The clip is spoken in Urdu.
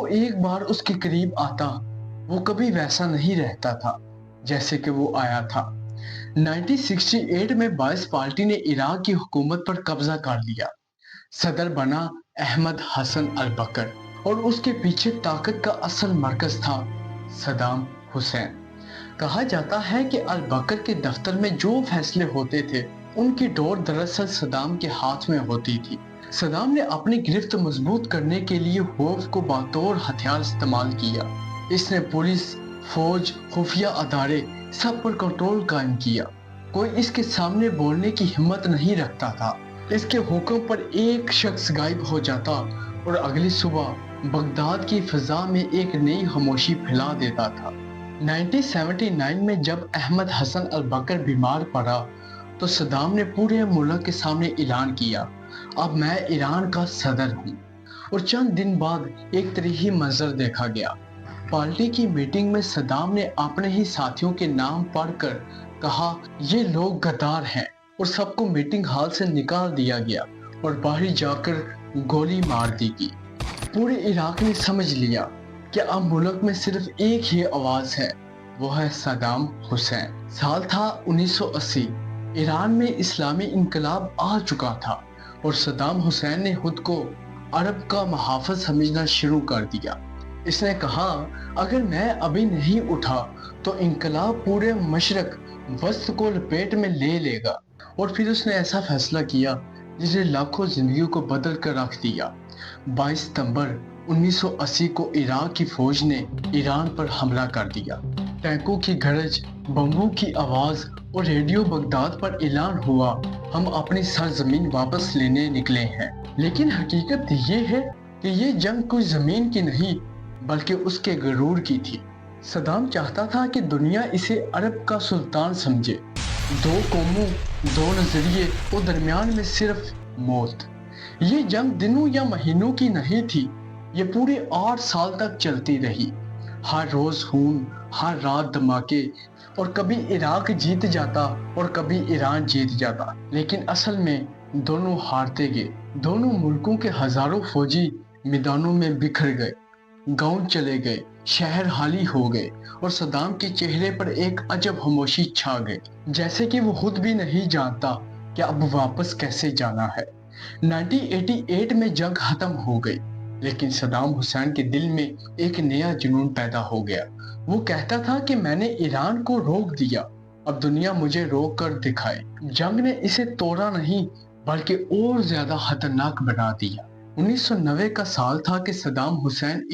ایک بار اس کے قریب آتا وہ کبھی ویسا نہیں رہتا تھا جیسے کہ وہ آیا تھا۔ 1968 میں باعث پارٹی نے عراق کی حکومت پر قبضہ کر لیا۔ صدر بنا احمد حسن البکر اور اس کے پیچھے طاقت کا اصل مرکز تھا صدام حسین۔ کہا جاتا ہے کہ البکر کے دفتر میں جو فیصلے ہوتے تھے ان کی ڈور دراصل صدام کے ہاتھ میں ہوتی تھی۔ صدام نے اپنی گرفت مضبوط کرنے کے لیے خوف کو بطور ہتھیار استعمال کیا۔ اس نے پولیس، فوج، خفیہ ادارے سب پر کنٹرول قائم کیا۔ کوئی اس کے سامنے بولنے کی ہمت نہیں رکھتا تھا۔ اس کے حکم پر ایک شخص غائب ہو جاتا اور اگلی صبح بغداد کی فضا میں ایک نئی خاموشی پھیلا دیتا تھا۔ 1979 میں جب احمد حسن البکر بیمار پڑا تو صدام نے پورے ملک کے سامنے اعلان کیا، اب میں ایران کا صدر ہوں۔ اور چند دن بعد ایک تاریخی منظر دیکھا گیا۔ پارٹی کی میٹنگ میں صدام نے اپنے ہی ساتھیوں کے نام پڑھ کر کہا، یہ لوگ غدار ہیں، اور سب کو میٹنگ ہال سے نکال دیا گیا اور باہر جا کر گولی مار دی گئی۔ پورے عراق نے سمجھ لیا کہ اب ملک میں صرف ایک ہی آواز ہے، وہ ہے صدام حسین۔ سال تھا 1980۔ ایران میں اسلامی انقلاب آ چکا تھا اور صدام حسین نے خود کو عرب کا محافظ سمجھنا شروع کر دیا۔ اس نے کہا، اگر میں ابھی نہیں اٹھا تو انقلاب پورے مشرق وسط کو لپیٹ میں لے لے گا۔ اور پھر اس نے ایسا فیصلہ کیا جس نے لاکھوں زندگیوں کو بدل کر رکھ دیا۔ 22 ستمبر 1980 کو عراق کی فوج نے ایران پر حملہ کر دیا۔ ٹینکوں کی گرج، بموں کی آواز اور ریڈیو بغداد پر اعلان ہوا، ہم اپنی سرزمین واپس لینے نکلے ہیں۔ لیکن حقیقت یہ ہے کہ یہ جنگ کوئی زمین کی نہیں بلکہ اس کے غرور کی تھی۔ صدام چاہتا تھا کہ دنیا اسے عرب کا سلطان سمجھے، دو قوموں، دو نظریے اور درمیان میں صرف موت۔ یہ جنگ دنوں یا مہینوں کی نہیں تھی، یہ پورے 8 سال تک چلتی رہی۔ ہر روز خون، ہر رات دھماکے، اور کبھی عراق جیت جاتا اور کبھی ایران جیت جاتا، لیکن اصل میں دونوں ہارتے گئے۔ دونوں ملکوں کے ہزاروں فوجی میدانوں میں بکھر گئے، گاؤں چلے گئے، شہر خالی ہو گئے، اور صدام کے چہرے پر ایک عجب خاموشی چھا گئی، جیسے کہ وہ خود بھی نہیں جانتا کہ اب واپس کیسے جانا ہے۔ 1988 میں جنگ ختم ہو گئی، لیکن صدام حسین کے دل میں ایک نیا جنون پیدا ہو گیا۔ وہ کہتا تھا کہ میں نے ایران کو روک دیا، اب دنیا مجھے روک کر دکھائے۔ جنگ نے اسے توڑا نہیں بلکہ اور زیادہ خطرناک بنا دیا۔ 1990 کا سال تھا کہ صدام حسین